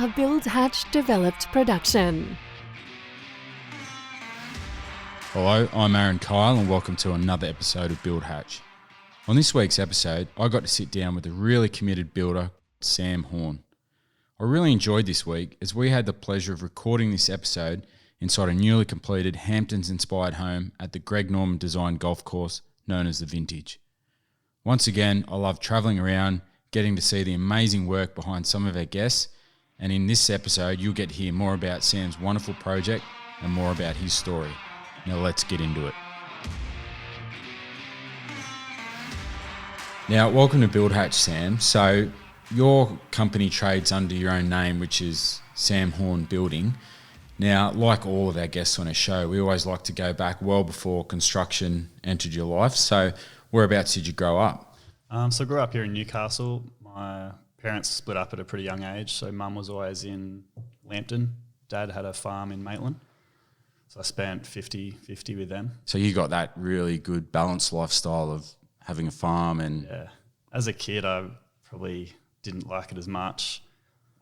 a Build Hatch developed production. Hello, I'm Aaron Kyle and welcome to another episode of Build Hatch. On this week's episode, I got to sit down with a really committed builder, Sam Horn. I really enjoyed this week as we had the pleasure of recording this episode inside a newly completed Hamptons-inspired home at the Greg Norman designed golf course known as the Vintage. Once again, I love travelling around, getting to see the amazing work behind some of our guests, and in this episode you'll get to hear more about Sam's wonderful project and more about his story. Now let's get into it. Now, welcome to Build Hatch, Sam. So your company trades under your own name, which is Sam Horn Building. Now, like all of our guests on our show, we always like to go back well before construction entered your life. So whereabouts did you grow up? So I grew up here in Newcastle. My parents split up at a pretty young age, so mum was always in Lambton. Dad had a farm in Maitland. So I spent 50-50 with them. So you got that really good balanced lifestyle of having a farm and... Yeah. As a kid, I probably didn't like it as much.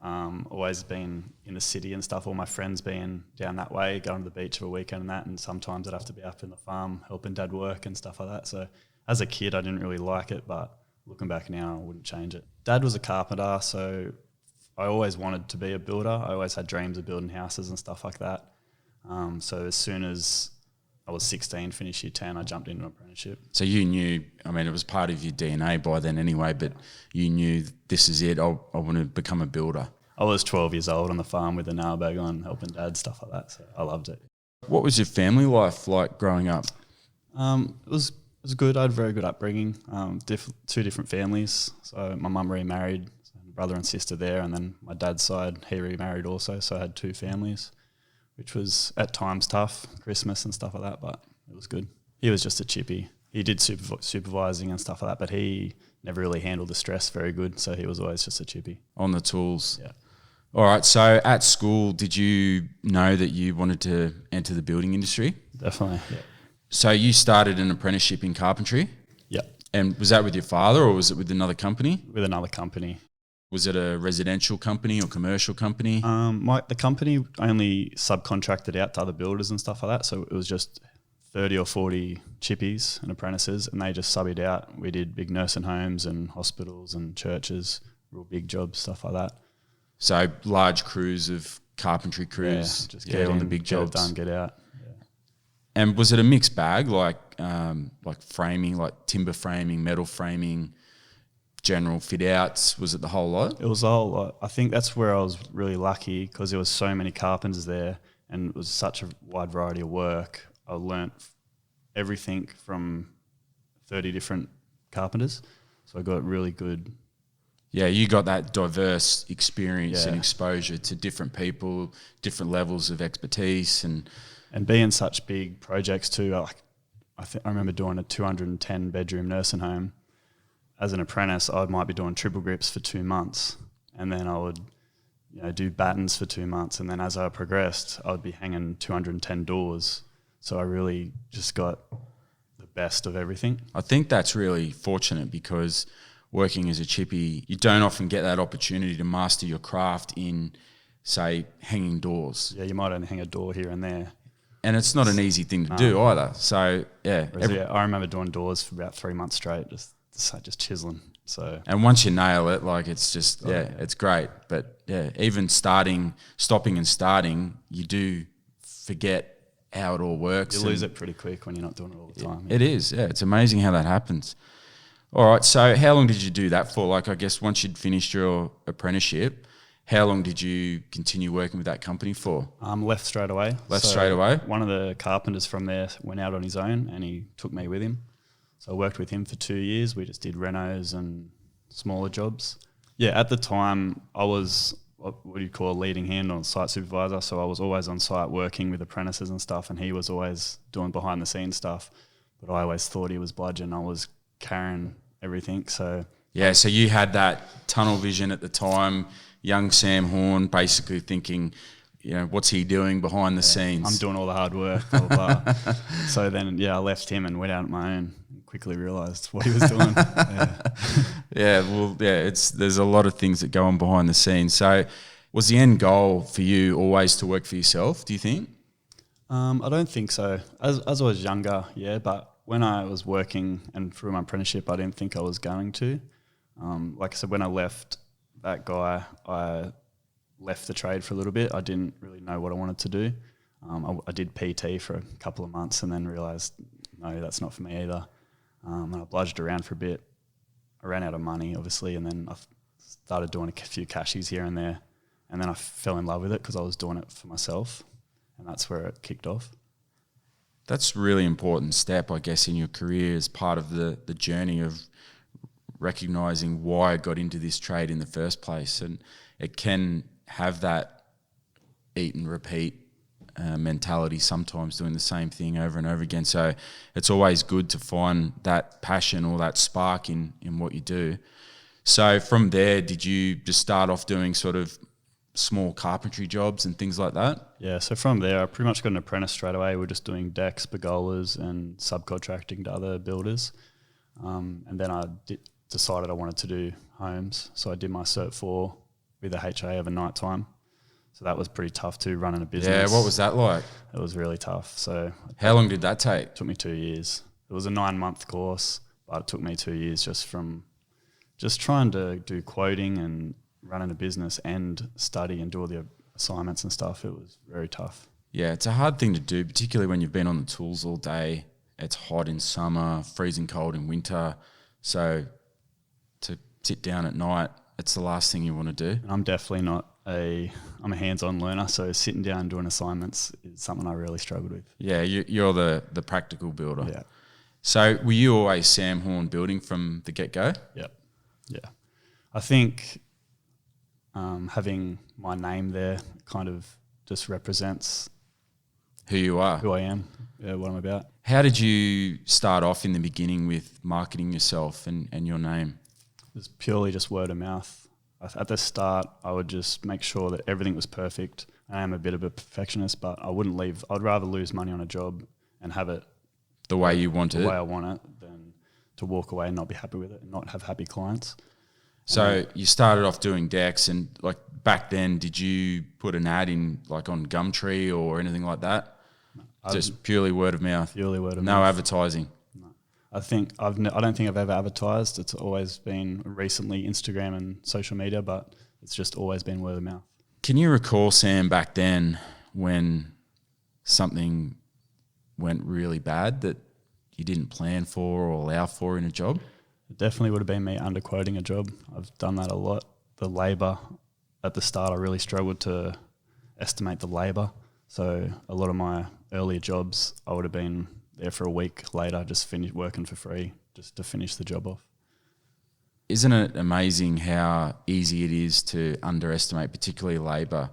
Always been in the city and stuff, all my friends being down that way, going to the beach for a weekend and that, and sometimes I'd have to be up in the farm helping Dad work and stuff like that. So as a kid, I didn't really like it, but looking back now, I wouldn't change it. Dad was a carpenter, so I always wanted to be a builder. I always had dreams of building houses and stuff like that. So as soon as I was 16, finished year 10, I jumped into an apprenticeship. So you knew, I mean, it was part of your DNA by then anyway, but you knew this is it, I want to become a builder. I was 12 years old on the farm with a nail bag on, helping Dad, stuff like that, so I loved it. What was your family life like growing up? It was good. I had a very good upbringing, two different families. So my mum remarried, so brother and sister there, and then my dad's side, he remarried also, so I had two families, which was at times tough, Christmas and stuff like that, but it was good. He was just a chippy. He did supervising and stuff like that, but he never really handled the stress very good, so he was always just a chippy. On the tools. Yeah. All right, so at school, did you know that you wanted to enter the building industry? Definitely, yeah. So you started an apprenticeship in carpentry? Yeah. And was that with your father or was it with another company? With another company. Was it a residential company or commercial company? The company only subcontracted out to other builders and stuff like that, so it was just 30 or 40 chippies and apprentices, and they just subbed out. We did big nursing homes and hospitals and churches, real big jobs, stuff like that. So large crews of carpentry crews, just get on in, the big jobs. Get it done, get out. Yeah. And was it a mixed bag, like framing, like timber framing, metal framing, general fit outs? Was it the whole lot? It was the whole lot. I think that's where I was really lucky because there was so many carpenters there and it was such a wide variety of work. I learnt everything from 30 different carpenters, so I got really good. Yeah, you got that diverse experience and exposure to different people, different levels of expertise, and being such big projects too. I remember doing a 210 bedroom nursing home. As an apprentice, I might be doing triple grips for 2 months, and then I would, do battens for 2 months, and then as I progressed, I would be hanging 210 doors. So I really just got the best of everything. I think that's really fortunate because working as a chippy, you don't often get that opportunity to master your craft in, say, hanging doors. Yeah, you might only hang a door here and there. And it's not an easy thing to do either. So, yeah. I remember doing doors for about 3 months straight, just chiseling. So, and once you nail it, like it's just, it's great. But, even stopping and starting, you do forget how it all works. You lose it pretty quick when you're not doing it all the time. It is, It's amazing how that happens. All right, so how long did you do that for? Like, I guess once you'd finished your apprenticeship, how long did you continue working with that company for? Left straight away. Straight away? One of the carpenters from there went out on his own and he took me with him. So I worked with him for 2 years. We just did renos and smaller jobs. Yeah, at the time, I was what do you call a leading hand on site supervisor. So I was always on site working with apprentices and stuff, and he was always doing behind the scenes stuff. But I always thought he was bludgeon. I was carrying everything. So so you had that tunnel vision at the time, young Sam Horn, basically thinking, what's he doing behind the scenes? I'm doing all the hard work, blah, blah, blah. So then, I left him and went out on my own. Quickly realised what he was doing. There's a lot of things that go on behind the scenes. So Was the end goal for you always to work for yourself, do you think? I don't think so. As I was younger, yeah, but when I was working and through my apprenticeship, I didn't think I was going to. Like I said, when I left that guy, I left the trade for a little bit. I didn't really know what I wanted to do. I did PT for a couple of months and then realised, no, that's not for me either. And I bludged around for a bit. I ran out of money, obviously, and then I started doing a few cashies here and there. And then I fell in love with it because I was doing it for myself. And that's where it kicked off. That's a really important step, I guess, in your career as part of the journey of recognising why I got into this trade in the first place. And it can have that eat and repeat mentality, sometimes doing the same thing over and over again. So it's always good to find that passion or that spark in what you do. So from there, did you just start off doing sort of small carpentry jobs and things like that? Yeah, so from there, I pretty much got an apprentice straight away. We're just doing decks, pergolas, and subcontracting to other builders. And then I decided I wanted to do homes. So I did my Cert 4 with a HA over night time. So that was pretty tough too, running a business. Yeah, what was that like? It was really tough. So how long did that take? It took me 2 years. It was a 9-month course, but it took me 2 years just trying to do quoting and running a business and study and do all the assignments and stuff. It was very tough. Yeah, it's a hard thing to do, particularly when you've been on the tools all day. It's hot in summer, freezing cold in winter. So to sit down at night, it's the last thing you want to do. And I'm definitely not I'm a hands-on learner, so sitting down and doing assignments is something I really struggled with. Yeah, you're the practical builder. Yeah. So were you always Sam Horn building from the get-go? Yep. Yeah. I think having my name there kind of just represents who you are, who I am, what I'm about. How did you start off in the beginning with marketing yourself and your name? It was purely just word of mouth. At the start, I would just make sure that everything was perfect. I am a bit of a perfectionist, but I wouldn't leave. I'd rather lose money on a job and have it the way you want it, the way I want it, than to walk away and not be happy with it and not have happy clients. So you started off doing decks, and like back then, did you put an ad in like on Gumtree or anything like that? Just purely word of mouth. Purely word of mouth. No mouth. Advertising. No. I don't think I've ever advertised. It's always been recently Instagram and social media, but it's just always been word of mouth. Can you recall, Sam, back then when something went really bad that you didn't plan for or allow for in a job? It definitely would have been me underquoting a job. I've done that a lot. The labour, at the start I really struggled to estimate the labour. So a lot of my earlier jobs, I would have been there for a week later, just finished working for free, just to finish the job off. Isn't it amazing how easy it is to underestimate, particularly labour?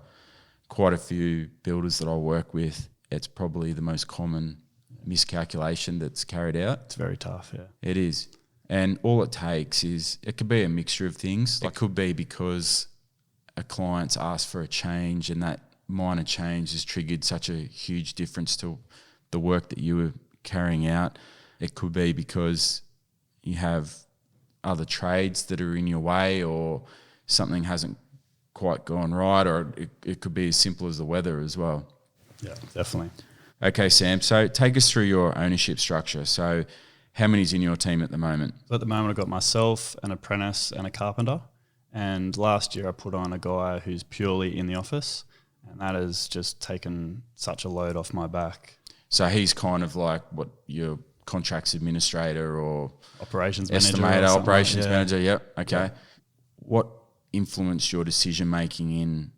Quite a few builders that I work with, it's probably the most common miscalculation that's carried out. It's very tough, yeah. It is. And all it takes is, it could be a mixture of things. It could be because a client's asked for a change and that minor change has triggered such a huge difference to the work that you were carrying out. It could be because you have other trades that are in your way, or something hasn't quite gone right, or it could be as simple as the weather as well. Yeah, definitely. Okay, Sam, so take us through your ownership structure. So how many's in your team at the moment? So at the moment I've got myself, an apprentice and a carpenter. And last year I put on a guy who's purely in the office, and that has just taken such a load off my back. So he's kind of like what your contracts administrator or operations manager, estimator, operations like, manager. Yep. Okay. Yeah. What influenced your decision making in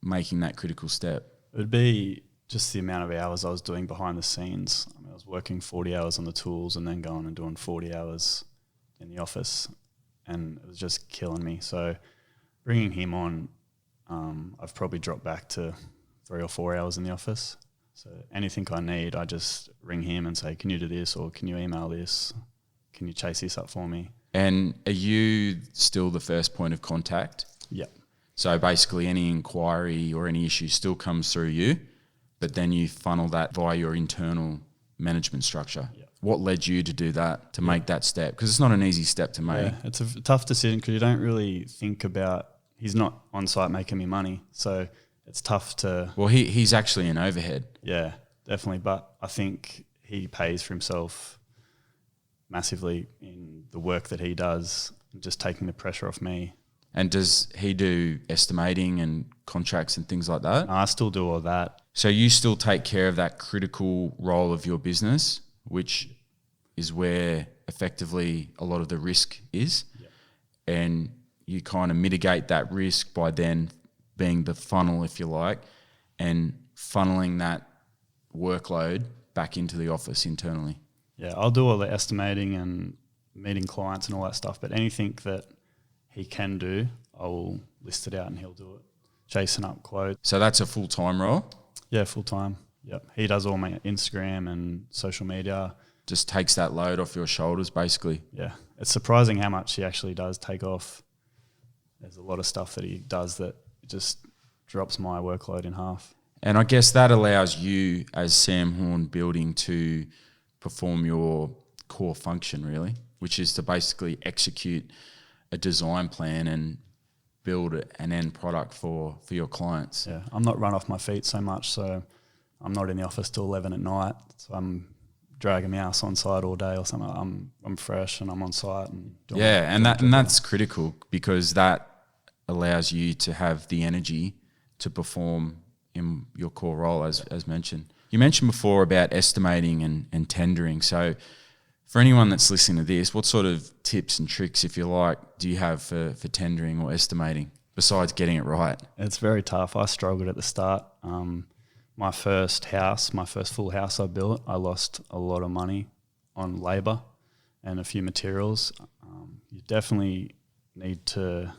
making that critical step? It would be just the amount of hours I was doing behind the scenes. I mean, I was working 40 hours on the tools and then going and doing 40 hours in the office, and it was just killing me. So bringing him on, I've probably dropped back to 3 or 4 hours in the office. So anything I need, I just ring him and say, can you do this, or can you email this? Can you chase this up for me? And are you still the first point of contact? Yep. So basically any inquiry or any issue still comes through you, but then you funnel that via your internal management structure. Yep. What led you to do that, to make that step? Because it's not an easy step to make. Yeah, it's a tough decision because you don't really think about he's not on site making me money. So it's tough to... Well, he's actually an overhead. Yeah, definitely. But I think he pays for himself massively in the work that he does, just taking the pressure off me. And does he do estimating and contracts and things like that? No, I still do all that. So you still take care of that critical role of your business, which is where effectively a lot of the risk is. Yeah. And you kind of mitigate that risk by then being the funnel, if you like, and funneling that workload back into the office internally. Yeah, I'll do all the estimating and meeting clients and all that stuff, but anything that he can do, I will list it out and he'll do it. Chasing up quotes. So that's a full-time role? Yeah, full-time. Yep. He does all my Instagram and social media. Just takes that load off your shoulders, basically. Yeah. It's surprising how much he actually does take off. There's a lot of stuff that he does that just drops my workload in half. And I guess that allows you as Sam Horn Building to perform your core function, really, which is to basically execute a design plan and build an end product for your clients. Yeah, I'm not run off my feet so much, so I'm not in the office till 11 at night, so I'm dragging my ass on site all day or something. I'm fresh and I'm on site and doing that's critical, because that allows you to have the energy to perform in your core role, as mentioned. You mentioned before about estimating and tendering. So for anyone that's listening to this, what sort of tips and tricks, if you like, do you have for tendering or estimating, besides getting it right? It's very tough. I struggled at the start. My first full house I built, I lost a lot of money on labour and a few materials. You definitely need to...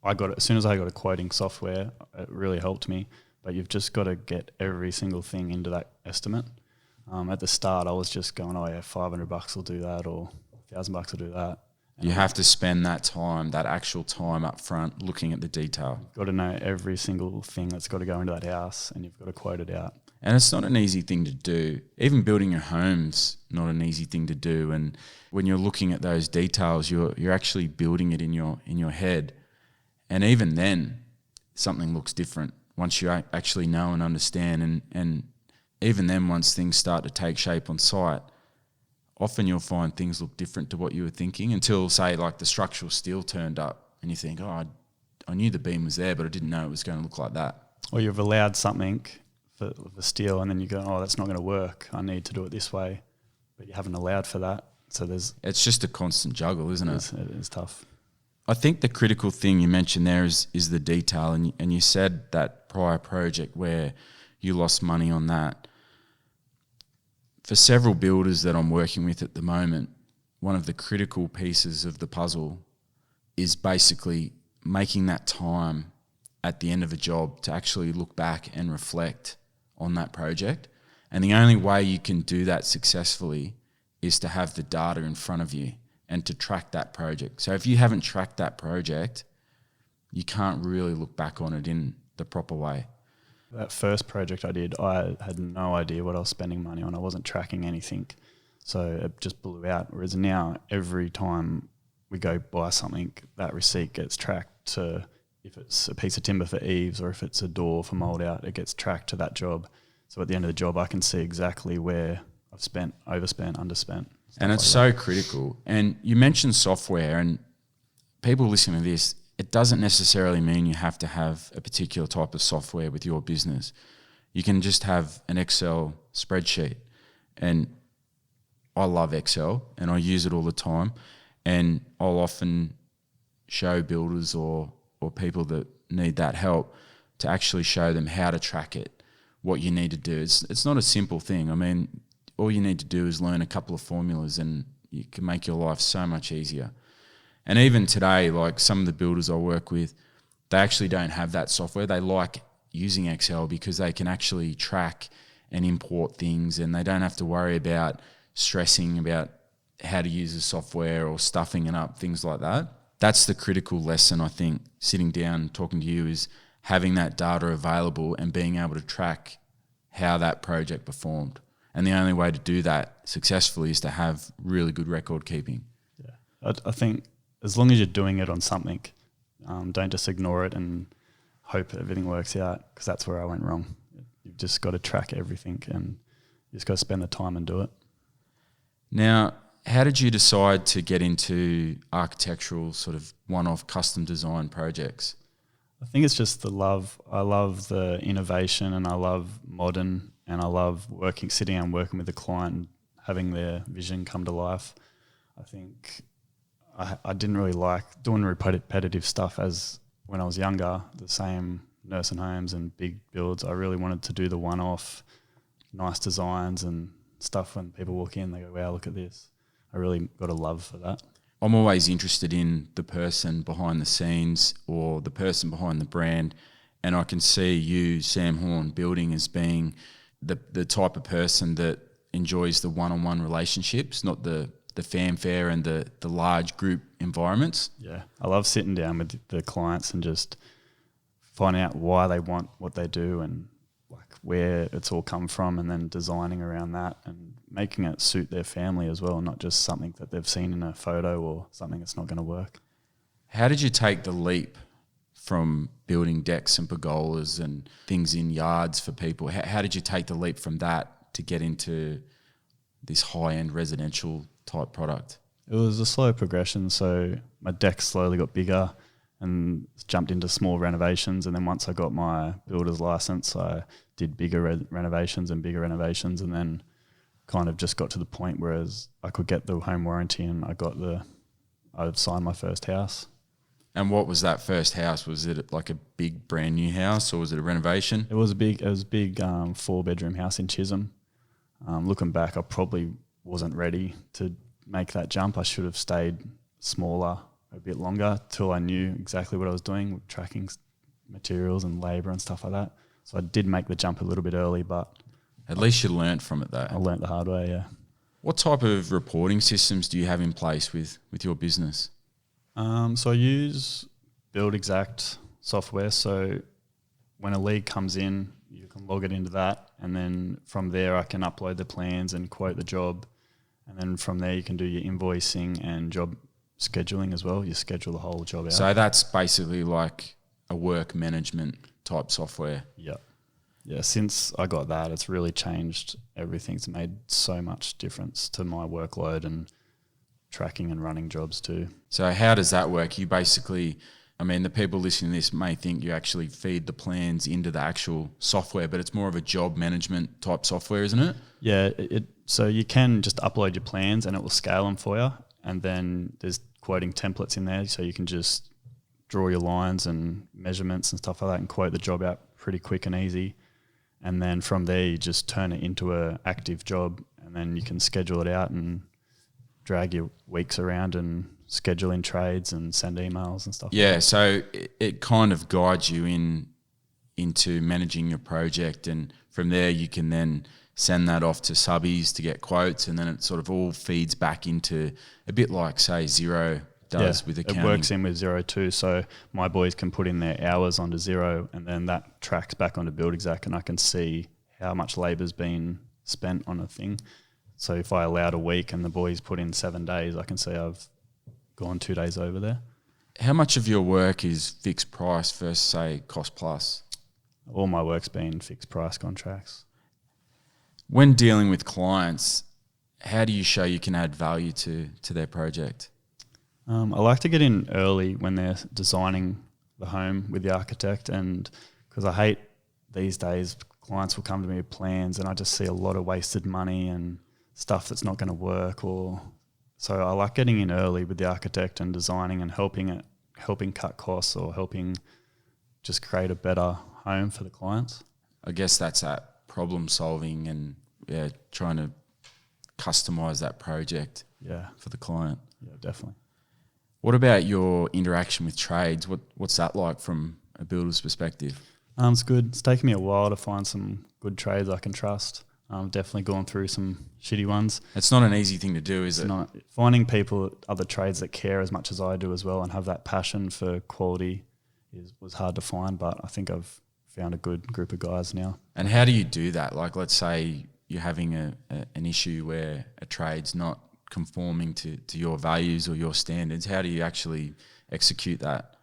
as soon as I got a quoting software, it really helped me. But you've just got to get every single thing into that estimate. At the start, I was just going, $500 will do that, or $1,000 will do that. You have to spend that time, that actual time up front, looking at the detail. You've got to know every single thing that's got to go into that house, and you've got to quote it out. And it's not an easy thing to do. Even building your home's not an easy thing to do. And when you're looking at those details, you're actually building it in your head. And even then, something looks different once you actually know and understand. And even then, once things start to take shape on site, often you'll find things look different to what you were thinking, until, say, like the structural steel turned up and you think, I knew the beam was there, but I didn't know it was going to look like that. Or you've allowed something for the steel and then you go, that's not going to work. I need to do it this way. But you haven't allowed for that. So it's just a constant juggle, isn't it? It is tough. I think the critical thing you mentioned there is the detail, and you said that prior project where you lost money on that. For several builders that I'm working with at the moment, one of the critical pieces of the puzzle is basically making that time at the end of a job to actually look back and reflect on that project. And the only way you can do that successfully is to have the data in front of you and to track that project. So if you haven't tracked that project, you can't really look back on it in the proper way. That first project I did, I had no idea what I was spending money on. I wasn't tracking anything. So it just blew out. Whereas now, every time we go buy something, that receipt gets tracked to, if it's a piece of timber for eaves or if it's a door for mould out, it gets tracked to that job. So at the end of the job, I can see exactly where I've spent, overspent, underspent. And it's so critical. And you mentioned software, and people listening to this, it doesn't necessarily mean you have to have a particular type of software with your business. You can just have an Excel spreadsheet. And I love Excel and I use it all the time. And I'll often show builders or people that need that help to actually show them how to track it, what you need to do. It's not a simple thing. I mean, all you need to do is learn a couple of formulas and you can make your life so much easier. And even today, like some of the builders I work with, they actually don't have that software. They like using Excel because they can actually track and import things, and they don't have to worry about stressing about how to use the software or stuffing it up, things like that. That's the critical lesson, I think, sitting down talking to you, is having that data available and being able to track how that project performed. And the only way to do that successfully is to have really good record keeping. Yeah, I think as long as you're doing it on something, Don't just ignore it and hope everything works out, because that's where I went wrong. You've just got to track everything and you just got to spend the time and do it. Now, how did you decide to get into architectural sort of one-off custom design projects? I think it's just the love. I love the innovation and I love modern, and I love sitting and working with the client and having their vision come to life. I think I didn't really like doing repetitive stuff as when I was younger, the same nursing homes and big builds. I really wanted to do the one-off nice designs and stuff. When people walk in, they go, wow, look at this. I really got a love for that. I'm always interested in the person behind the scenes or the person behind the brand, and I can see you, Sam Horn, building as being the type of person that enjoys the one-on-one relationships, not the fanfare and the large group environments. Yeah, I love sitting down with the clients and just finding out why they want what they do and like where it's all come from, and then designing around that and making it suit their family as well, not just something that they've seen in a photo or something that's not going to work. How did you take the leap from building decks and pergolas and things in yards for people? How did you take the leap from that to get into this high-end residential type product? It was a slow progression. So my deck slowly got bigger and jumped into small renovations. And then once I got my builder's license, I did bigger renovations, and then kind of just got to the point where I could get the home warranty, and I signed my first house. And what was that first house? Was it like a big brand new house, or was it a renovation? It was a big 4-bedroom house in Chisholm. Looking back, I probably wasn't ready to make that jump. I should have stayed smaller a bit longer till I knew exactly what I was doing with tracking materials and labour and stuff like that. So I did make the jump a little bit early, but at least you learnt from it though. I learnt the hard way, yeah. What type of reporting systems do you have in place with your business? So I use Build Exact software. So when a lead comes in, you can log it into that, and then from there I can upload the plans and quote the job, and then from there you can do your invoicing and job scheduling as well. You schedule the whole job out. So that's basically like a work management type software. Yeah, since I got that, it's really changed everything. It's made so much difference to my workload and tracking and running jobs too. So how does that work? You basically, I mean, the people listening to this may think you actually feed the plans into the actual software, but it's more of a job management type software, isn't it? Yeah, so you can just upload your plans and it will scale them for you. And then there's quoting templates in there, so you can just draw your lines and measurements and stuff like that and quote the job out pretty quick and easy. And then from there, you just turn it into an active job, and then you can schedule it out and drag your weeks around and schedule in trades and send emails and stuff. Yeah, so it kind of guides you into managing your project, and from there you can then send that off to subbies to get quotes, and then it sort of all feeds back into a bit like, say, Xero does with accounting. It works in with Xero too. So my boys can put in their hours onto Xero, and then that tracks back onto Build Exact, and I can see how much labour's been spent on a thing. So if I allowed a week and the boys put in 7 days, I can see I've gone 2 days over there. How much of your work is fixed price versus, say, cost plus? All my work's been fixed price contracts. When dealing with clients, how do you show you can add value to their project? I like to get in early when they're designing the home with the architect, and because I hate these days clients will come to me with plans and I just see a lot of wasted money and stuff that's not going to work. So I like getting in early with the architect and designing and helping cut costs or helping just create a better home for the clients. I guess that's that problem solving and trying to customize that project for the client. Yeah, definitely. What about your interaction with trades? What's that like from a builder's perspective? It's good. It's taken me a while to find some good trades I can trust. I've definitely gone through some shitty ones. It's not an easy thing to do, is it? Not. Finding people, other trades that care as much as I do as well and have that passion for quality was hard to find, but I think I've found a good group of guys now. And how do you do that? Like, let's say you're having an issue where a trade's not conforming to your values or your standards. How do you actually execute that?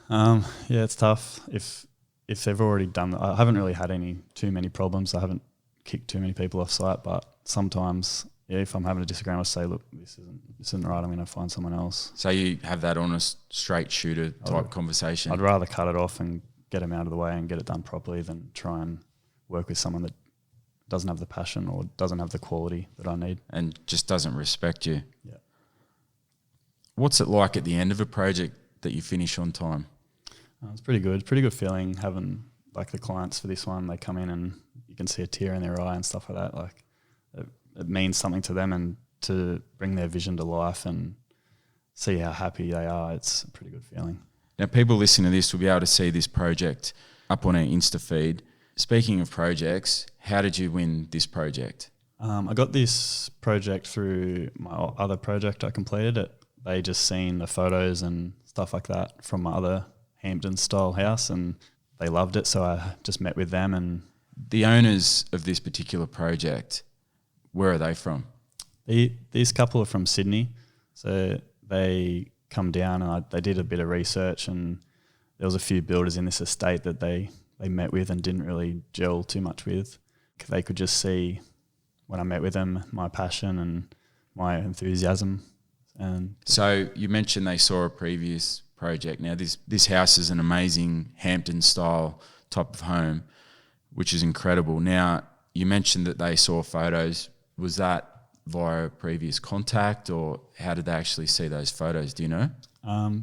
Yeah, it's tough. If they've already done, I haven't really had too many problems. I haven't kicked too many people off site, but sometimes, yeah, if I'm having a disagreement, I'll say, look, this isn't right. I'm going to find someone else. So you have that honest, straight shooter type conversation. I'd rather cut it off and get them out of the way and get it done properly than try and work with someone that doesn't have the passion or doesn't have the quality that I need. And just doesn't respect you. Yeah. What's it like at the end of a project that you finish on time? It's pretty good. Pretty good feeling having like the clients for this one. They come in and you can see a tear in their eye and stuff like that. Like it means something to them, and to bring their vision to life and see how happy they are. It's a pretty good feeling. Now, people listening to this will be able to see this project up on our Insta feed. Speaking of projects, how did you win this project? I got this project through my other project I completed. They just seen the photos and stuff like that from my other Hampton style house, and they loved it. So I just met with them. And the owners of this particular project, where are they from? These couple are from Sydney. So they come down and they did a bit of research, and there was a few builders in this estate that they met with and didn't really gel too much with. They could just see when I met with them my passion and my enthusiasm. And so you mentioned they saw a previous project. Now this house is an amazing Hampton style type of home, which is incredible. Now you mentioned that they saw photos. Was that via previous contact, or how did they actually see those photos? Do you know?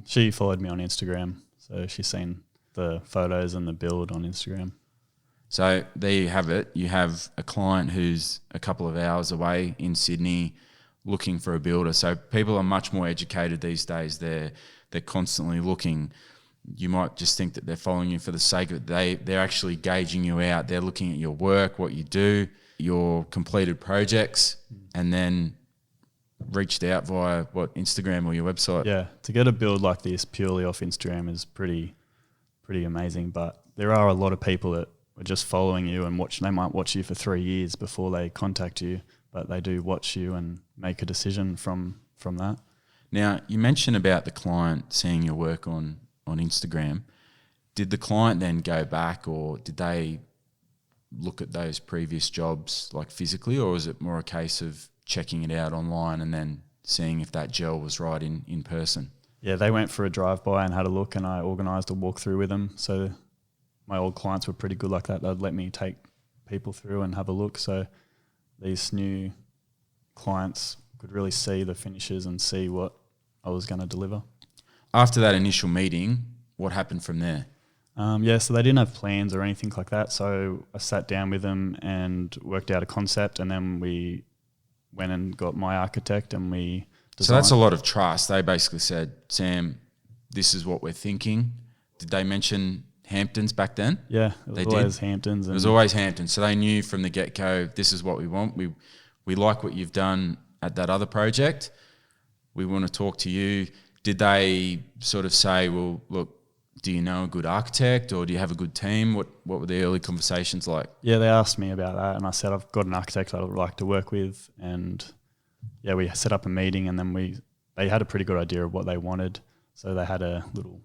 She followed me on Instagram, so she's seen the photos and the build on Instagram. So there you have it. You have a client who's a couple of hours away in Sydney looking for a builder. So people are much more educated these days. They're constantly looking. You might just think that they're following you for the sake of it. They're actually gauging you out. They're looking at your work, what you do, your completed projects, and then reached out via Instagram or your website. Yeah, to get a build like this purely off Instagram is pretty amazing. But there are a lot of people that are just following you and watch. They might watch you for 3 years before they contact you, but they do watch you and make a decision from that. Now, you mentioned about the client seeing your work on Instagram. Did the client then go back, or did they look at those previous jobs like physically, or was it more a case of checking it out online and then seeing if that gel was right in person? Yeah, they went for a drive-by and had a look, and I organised a walkthrough with them. So my old clients were pretty good like that. They'd let me take people through and have a look. So these new clients could really see the finishes and see what I was going to deliver. After that initial meeting, what happened from there? So they didn't have plans or anything like that. So I sat down with them and worked out a concept, and then we went and got my architect and we designed. So that's a lot of trust. They basically said, Sam, this is what we're thinking. Did they mention Hamptons back then? Yeah, it was always Hamptons. It was always Hamptons. So they knew from the get-go, this is what we want. We like what you've done at that other project. We want to talk to you. Did they sort of say, well, look, do you know a good architect, or do you have a good team? What were the early conversations like? Yeah, they asked me about that, and I said I've got an architect I'd like to work with, and yeah, we set up a meeting, and then they had a pretty good idea of what they wanted, so they had a little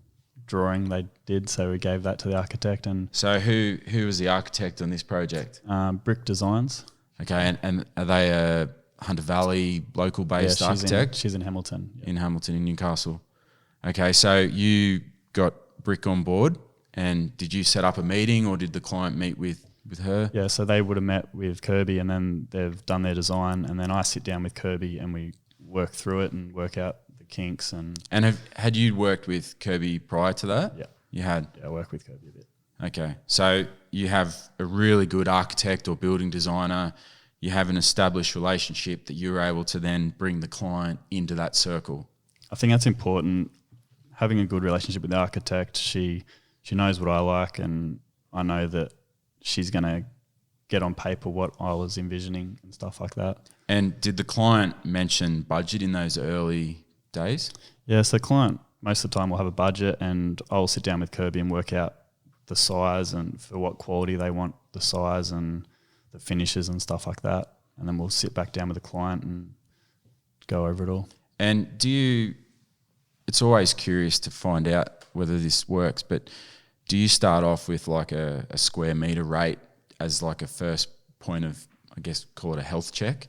drawing they did, so we gave that to the architect. And so who was the architect on this project? Brik Designs. Okay, and are they a Hunter Valley local-based architect? She's in Hamilton. Yeah. In Hamilton, in Newcastle. Okay, so you got Brik on board, and did you set up a meeting, or did the client meet with her? Yeah, so they would have met with Kirby, and then they've done their design, and then I sit down with Kirby and we work through it and work out the kinks. And had you worked with Kirby prior to that? Yeah. You had? Yeah, I worked with Kirby a bit. Okay, so you have a really good architect or building designer. You have an established relationship that you're able to then bring the client into that circle. I think that's important. Having a good relationship with the architect, she knows what I like, and I know that she's going to get on paper what I was envisioning and stuff like that. And did the client mention budget in those early days? Yeah, so the client most of the time will have a budget, and I'll sit down with Kirby and work out the size and for what quality they want the size and the finishes and stuff like that. And then we'll sit back down with the client and go over it all. And it's always curious to find out whether this works, but do you start off with like a square meter rate as like a first point of, I guess, call it a health check?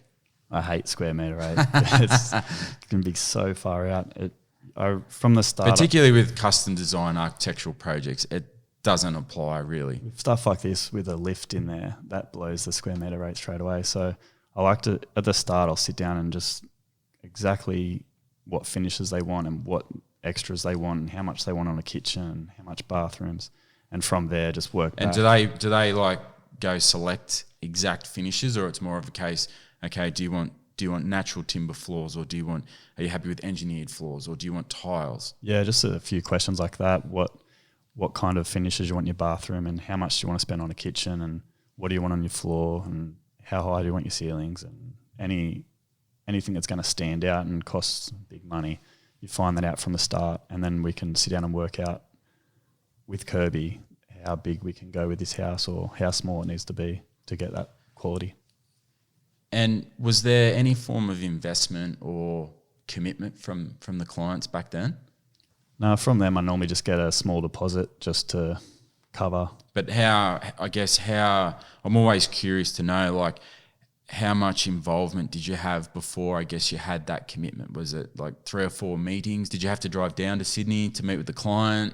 I hate square meter rate. It can be so far out. From the start, particularly with custom design architectural projects, it doesn't apply really. Stuff like this with a lift in there, that blows the square meter rate straight away. So I like to, at the start, I'll sit down and just exactly what finishes they want and what extras they want and how much they want on a kitchen and how much bathrooms, and from there just work back. And do they like go select exact finishes, or it's more of a case, okay, do you want natural timber floors, or are you happy with engineered floors, or do you want tiles? Yeah, just a few questions like that. What kind of finishes you want in your bathroom, and how much do you want to spend on a kitchen, and what do you want on your floor, and how high do you want your ceilings, and anything that's going to stand out and costs big money. You find that out from the start, and then we can sit down and work out with Kirby how big we can go with this house or how small it needs to be to get that quality. And was there any form of investment or commitment from the clients back then? No, from them I normally just get a small deposit just to cover. But I'm always curious to know, like, how much involvement did you have before, I guess, you had that commitment? Was it like 3 or 4 meetings? Did you have to drive down to Sydney to meet with the client?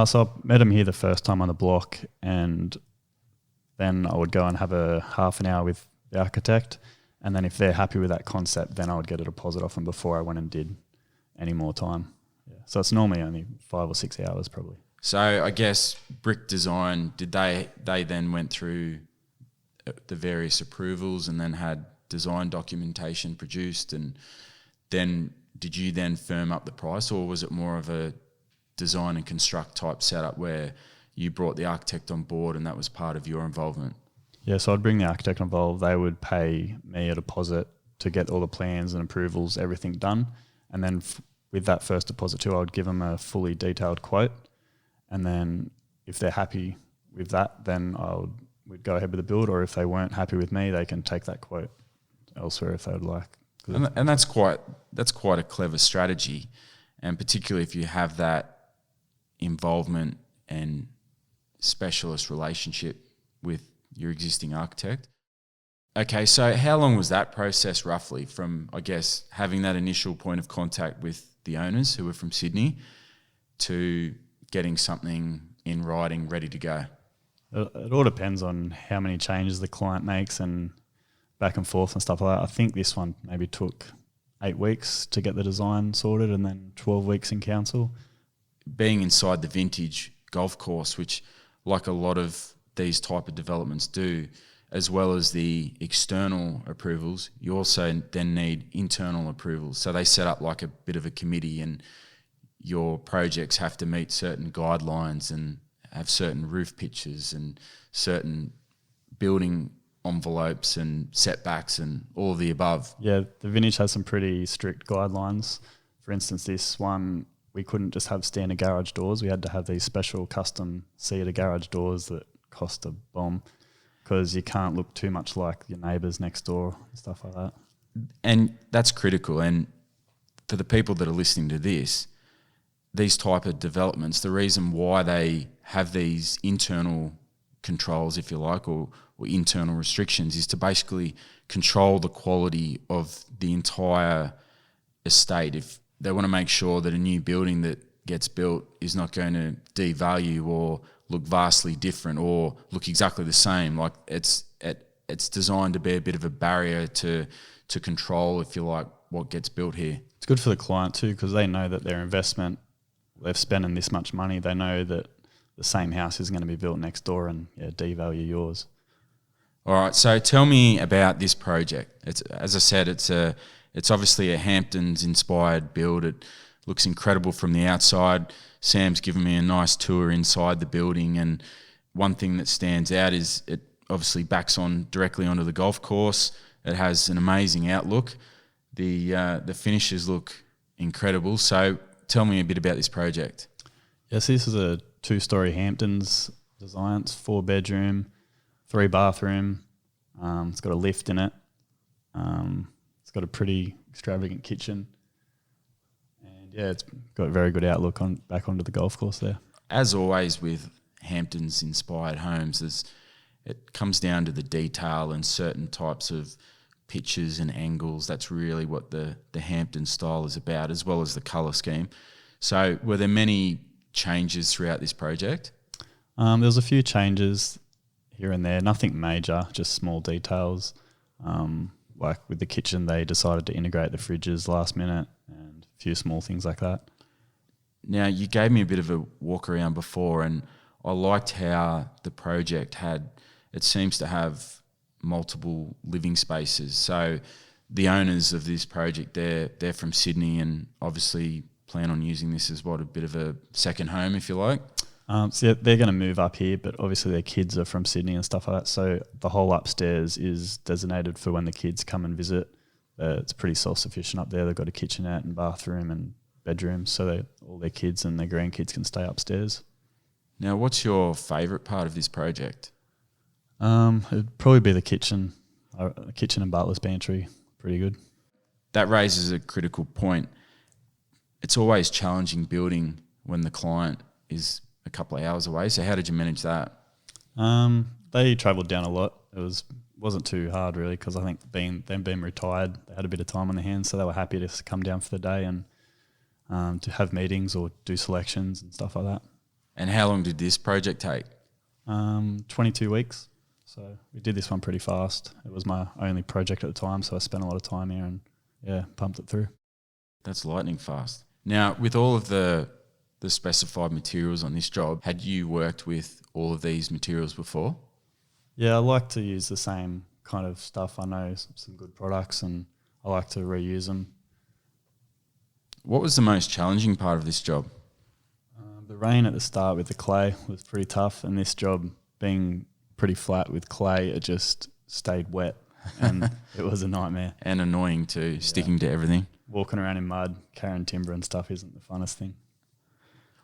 So I met him here the first time on the block, and then I would go and have a half an hour with the architect, and then if they're happy with that concept, then I would get a deposit off them before I went and did any more time. Yeah. So it's normally only 5 or 6 hours probably. So I guess Brik Design, did they then went through the various approvals and then had design documentation produced, and then did you then firm up the price, or was it more of a design and construct type setup where you brought the architect on board and that was part of your involvement? Yeah, so I'd bring the architect involved. They would pay me a deposit to get all the plans and approvals, everything done. And then with that first deposit too, I would give them a fully detailed quote. And then if they're happy with that, then we'd go ahead with the build, or if they weren't happy with me, they can take that quote elsewhere if they would like. And that's quite a clever strategy, and particularly if you have that involvement and specialist relationship with your existing architect. Okay, so how long was that process roughly from, I guess, having that initial point of contact with the owners who were from Sydney to getting something in writing ready to go? It all depends on how many changes the client makes and back and forth and stuff like that. I think this one maybe took 8 weeks to get the design sorted, and then 12 weeks in council. Being inside the vintage golf course, which like a lot of these type of developments do, as well as the external approvals, you also then need internal approvals. So they set up like a bit of a committee, and your projects have to meet certain guidelines and have certain roof pitches and certain building envelopes and setbacks and all of the above. Yeah, the vintage has some pretty strict guidelines. For instance, this one, we couldn't just have standard garage doors. We had to have these special custom cedar garage doors that cost a bomb, because you can't look too much like your neighbours next door and stuff like that. And that's critical. And for the people that are listening to this, these type of developments, the reason why they have these internal controls, if you like, or internal restrictions, is to basically control the quality of the entire estate. If they want to make sure that a new building that gets built is not going to devalue or look vastly different or look exactly the same. Like it's designed to be a bit of a barrier to control, if you like, what gets built here. It's good for the client too, because they know that their investment, they've spent in this much money. They know that the same house is going to be built next door and devalue yours. All right, so tell me about this project. It's, as I said, it's obviously a Hamptons-inspired build. It looks incredible from the outside. Sam's given me a nice tour inside the building, and one thing that stands out is it obviously backs on directly onto the golf course. It has an amazing outlook. The finishes look incredible. So tell me a bit about this project. Yes, this is a 2-story Hamptons design. It's 4-bedroom, 3-bathroom. It's got a lift in it. It's got a pretty extravagant kitchen. And yeah, it's got a very good outlook on back onto the golf course there. As always with Hamptons inspired homes, it comes down to the detail and certain types of pitches and angles. That's really what the Hampton style is about, as well as the colour scheme. So were there many changes throughout this project? There was a few changes here and there, nothing major, just small details. Like with the kitchen, they decided to integrate the fridges last minute and a few small things like that. Now, you gave me a bit of a walk around before, and I liked how the project it seems to have multiple living spaces. So the owners of this project, they're from Sydney and obviously plan on using this as a bit of a second home, if you like. So they're going to move up here, but obviously their kids are from Sydney and stuff like that. So the whole upstairs is designated for when the kids come and visit. It's pretty self-sufficient up there. They've got a kitchenette and bathroom and bedroom, so all their kids and their grandkids can stay upstairs. Now, what's your favourite part of this project? It'd probably be the kitchen. Kitchen and butler's pantry, pretty good. That raises a critical point. It's always challenging building when the client is a couple of hours away. So how did you manage that? They travelled down a lot. Wasn't too hard really, because I think them being retired, they had a bit of time on their hands, so they were happy to come down for the day and to have meetings or do selections and stuff like that. And how long did this project take? 22 weeks. So we did this one pretty fast. It was my only project at the time, so I spent a lot of time here and pumped it through. That's lightning fast. Now, with all of the specified materials on this job, had you worked with all of these materials before? Yeah, I like to use the same kind of stuff. I know some good products and I like to reuse them. What was the most challenging part of this job? The rain at the start with the clay was pretty tough, and this job being pretty flat with clay, it just stayed wet and it was a nightmare. And annoying too, sticking to everything. Walking around in mud, carrying timber and stuff isn't the funnest thing.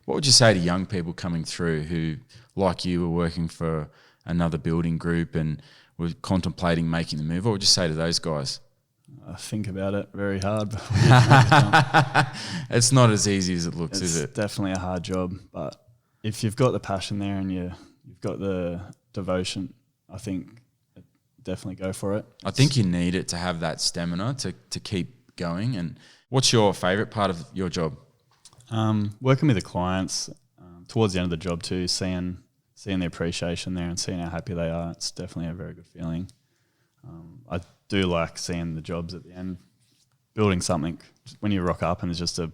What would you say to young people coming through who, like you, were working for another building group and were contemplating making the move? What would you say to those guys? I think about it very hard. It's not as easy as it looks, is it? It's definitely a hard job, but if you've got the passion there and you've got the devotion, I think definitely go for it. I think you need it to have that stamina to keep going. And what's your favourite part of your job? Working with the clients towards the end of the job too, seeing the appreciation there and seeing how happy they are. It's definitely a very good feeling. I do like seeing the jobs at the end, building something. When you rock up and there's just a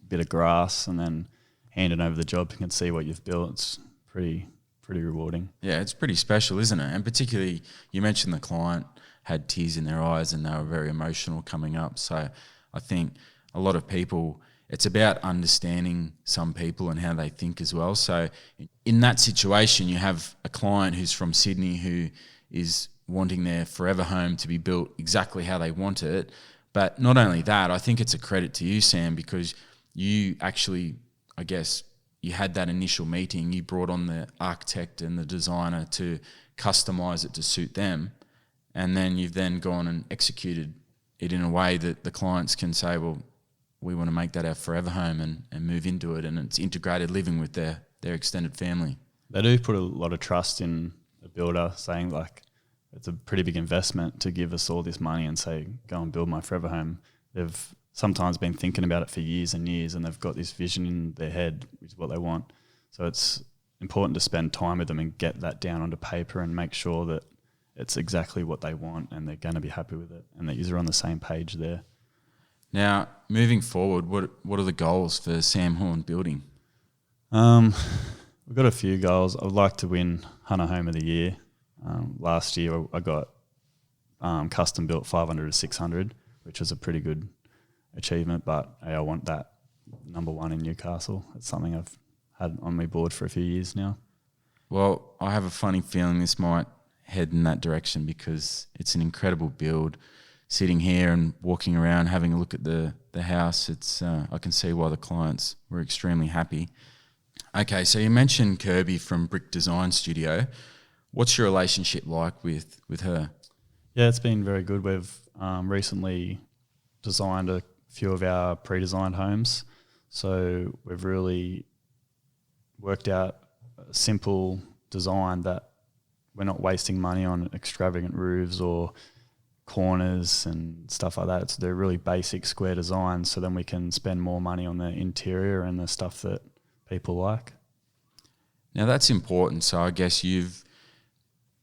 bit of grass and then handing over the job, you can see what you've built. It's pretty rewarding. Yeah, it's pretty special, isn't it? And particularly, you mentioned the client had tears in their eyes and they were very emotional coming up. So I think a lot of people, it's about understanding some people and how they think as well. So in that situation, you have a client who's from Sydney who is wanting their forever home to be built exactly how they want it. But not only that, I think it's a credit to you, Sam, because you actually, I guess, you had that initial meeting, you brought on the architect and the designer to customise it to suit them, and then you've then gone and executed it in a way that the clients can say, well, we want to make that our forever home and move into it, and it's integrated living with their extended family. They do put a lot of trust in the builder, saying like it's a pretty big investment to give us all this money and say, go and build my forever home. They've sometimes been thinking about it for years and years, and they've got this vision in their head, which is what they want. So it's important to spend time with them and get that down onto paper and make sure that it's exactly what they want and they're going to be happy with it and that you're on the same page there. Now, moving forward, what are the goals for Sam Horn Building? We've got a few goals. I'd like to win Hunter Home of the Year. Last year I got custom built 500 to 600, which was a pretty good achievement, but I want that number one in Newcastle. It's something I've had on my board for a few years now. Well, I have a funny feeling this might head in that direction because it's an incredible build. Sitting here and walking around, having a look at the house, it's I can see why the clients were extremely happy. Okay, so you mentioned Kirby from Brik Design Studio. What's your relationship like with her? Yeah, it's been very good. We've recently designed a few of our pre-designed homes. So we've really worked out a simple design that we're not wasting money on extravagant roofs or corners and stuff like that. They're really basic square designs, so then we can spend more money on the interior and the stuff that people like. Now that's important. So I guess you've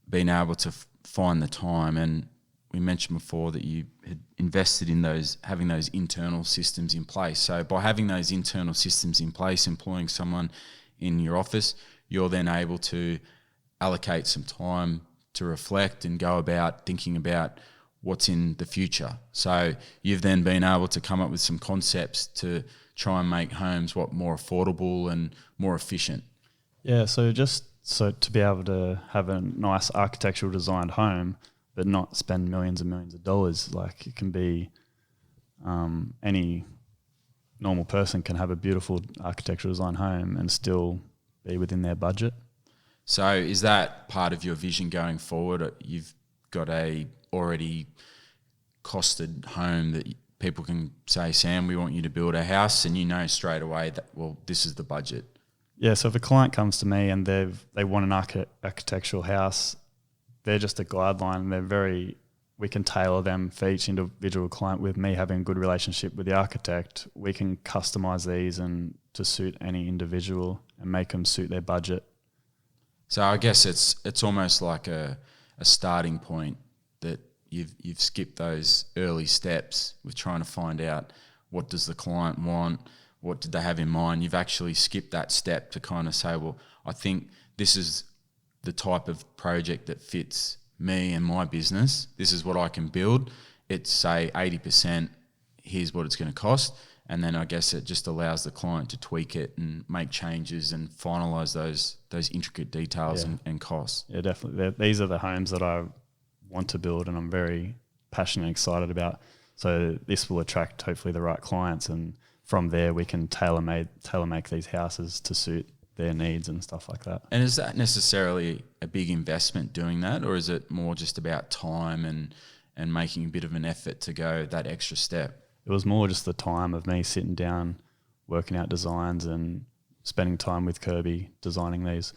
been able to find the time, and we mentioned before that you had invested in having those internal systems in place. So by having those internal systems in place, employing someone in your office, you're then able to allocate some time to reflect and go about thinking about what's in the future. So you've then been able to come up with some concepts to try and make homes more affordable and more efficient. Yeah, so to be able to have a nice architectural designed home but not spend millions and millions of dollars, like it can be any normal person can have a beautiful architectural design home and still be within their budget. So is that part of your vision going forward? You've got a already costed home that people can say, Sam, we want you to build a house, and you know straight away that, well, this is the budget. Yeah, so if a client comes to me and they want an architectural house, they're just a guideline. We can tailor them for each individual client. With me having a good relationship with the architect, we can customise these and to suit any individual and make them suit their budget. So I guess it's almost like a starting point that you've skipped those early steps with trying to find out what does the client want, what did they have in mind. You've actually skipped that step to kind of say, well, I think this is the type of project that fits me and my business. This is what I can build. It's say 80%, here's what it's going to cost. And then I guess it just allows the client to tweak it and make changes and finalise those intricate details and costs. Yeah, definitely. These are the homes that I want to build and I'm very passionate and excited about. So this will attract hopefully the right clients, and from there we can tailor make these houses to suit their needs and stuff like that. And is that necessarily a big investment doing that, or is it more just about time and making a bit of an effort to go that extra step? It was more just the time of me sitting down, working out designs and spending time with Kirby designing these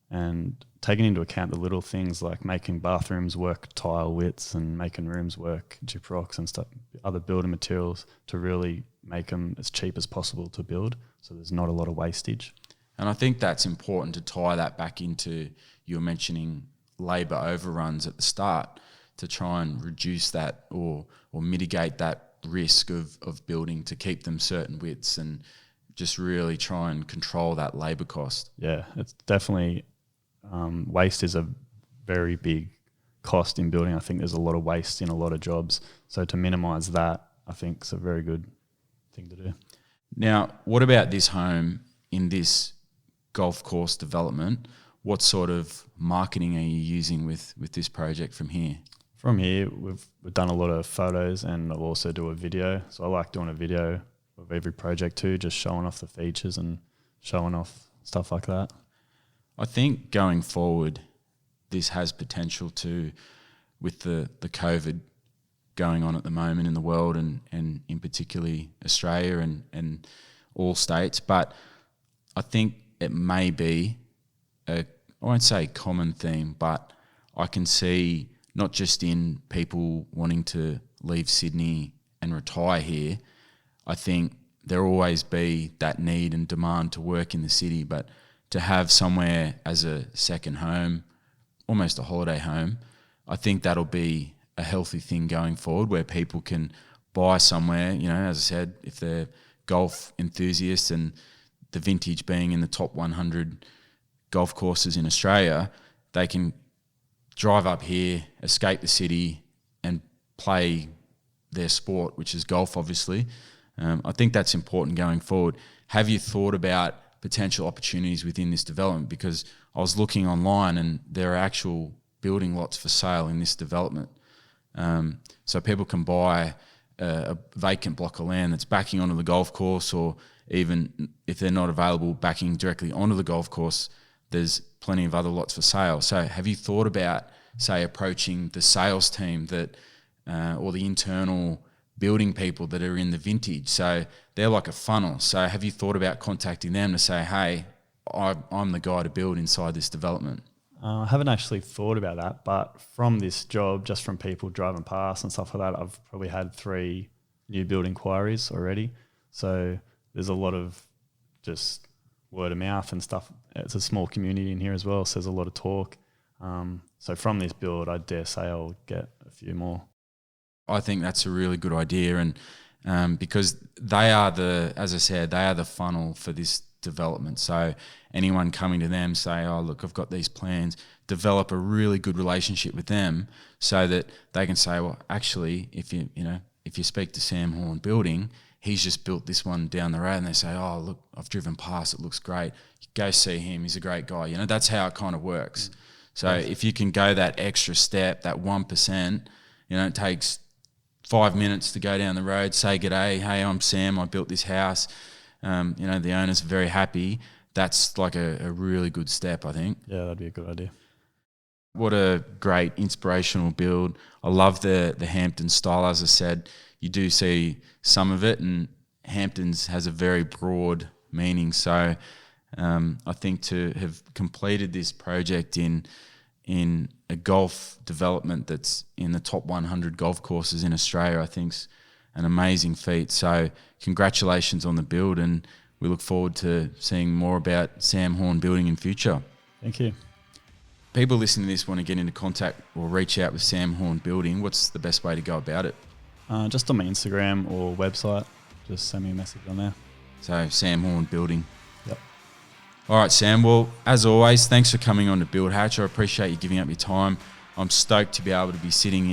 and taking into account the little things like making bathrooms work tile widths and making rooms work gyprox and stuff, other building materials to really make them as cheap as possible to build so there's not a lot of wastage. And I think that's important to tie that back into, you were mentioning labour overruns at the start, to try and reduce that or mitigate that risk of building to keep them certain widths and just really try and control that labour cost. Yeah, it's definitely waste is a very big cost in building. I think there's a lot of waste in a lot of jobs. So to minimise that, I think is a very good thing to do. Now, what about this home in this golf course development? What sort of marketing are you using with this project from here? From here, we've done a lot of photos and I'll also do a video. So I like doing a video of every project too, just showing off the features and showing off stuff like that. I think going forward, this has potential to, with the COVID going on at the moment in the world and in particularly Australia and all states, but I think it may be I won't say common theme, but I can see not just in people wanting to leave Sydney and retire here. I think there'll always be that need and demand to work in the city, but to have somewhere as a second home, almost a holiday home, I think that'll be a healthy thing going forward where people can buy somewhere, as I said, if they're golf enthusiasts and the Vintage being in the top 100 golf courses in Australia, they can drive up here, escape the city and play their sport, which is golf, obviously. I think that's important going forward. Have you thought about potential opportunities within this development? Because I was looking online and there are actual building lots for sale in this development. So people can buy a vacant block of land that's backing onto the golf course, or even if they're not available, backing directly onto the golf course, there's plenty of other lots for sale. So have you thought about, say, approaching the sales team that or the internal building people that are in the vintage. So they're like a funnel. So have you thought about contacting them to say, hey, I'm the guy to build inside this development? I haven't actually thought about that, but from this job, just from people driving past and stuff like that, I've probably had 3 new build inquiries already. So there's a lot of just word of mouth and stuff. It's a small community in here as well, so there's a lot of talk. So from this build, I dare say I'll get a few more. I think that's a really good idea, and because they are as I said, they are the funnel for this development. So anyone coming to them say, oh, look, I've got these plans, develop a really good relationship with them so that they can say, well, actually, if you speak to Sam Horn Building, he's just built this one down the road, and they say, oh, look, I've driven past, it looks great. Go see him, he's a great guy. That's how it kind of works. So if you can go that extra step, that 1%, it takes 5 minutes to go down the road, say g'day, hey, I'm Sam, I built this house. The owners are very happy. That's like a really good step, I think. Yeah, that'd be a good idea. What a great inspirational build. I love the Hampton style. As I said, you do see some of it, and Hamptons has a very broad meaning. So I think to have completed this project in a golf development that's in the top 100 golf courses in Australia, I think's an amazing feat. So congratulations on the build, and we look forward to seeing more about Sam Horn Building in future. Thank you. People listening to this want to get into contact or reach out with Sam Horn Building. What's the best way to go about it? Just on my Instagram or website. Just send me a message on there. So Sam Horn Building. Yep. All right, Sam. Well, as always, thanks for coming on to Build Hatch. I appreciate you giving up your time. I'm stoked to be able to be sitting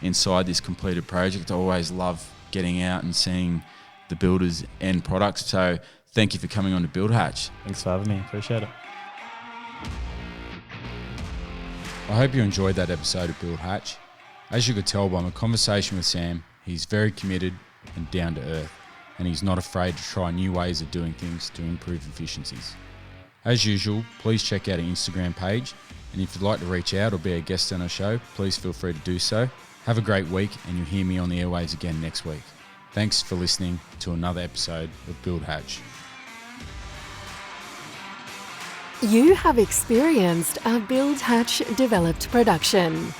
inside this completed project. I always love getting out and seeing the builders' end products. So thank you for coming on to Build Hatch. Thanks for having me. Appreciate it. I hope you enjoyed that episode of Build Hatch. As you could tell by my conversation with Sam, he's very committed and down to earth, and he's not afraid to try new ways of doing things to improve efficiencies. As usual, please check out our Instagram page, and if you'd like to reach out or be a guest on our show, please feel free to do so. Have a great week, and you'll hear me on the airwaves again next week. Thanks for listening to another episode of Build Hatch. You have experienced a Build Hatch developed production.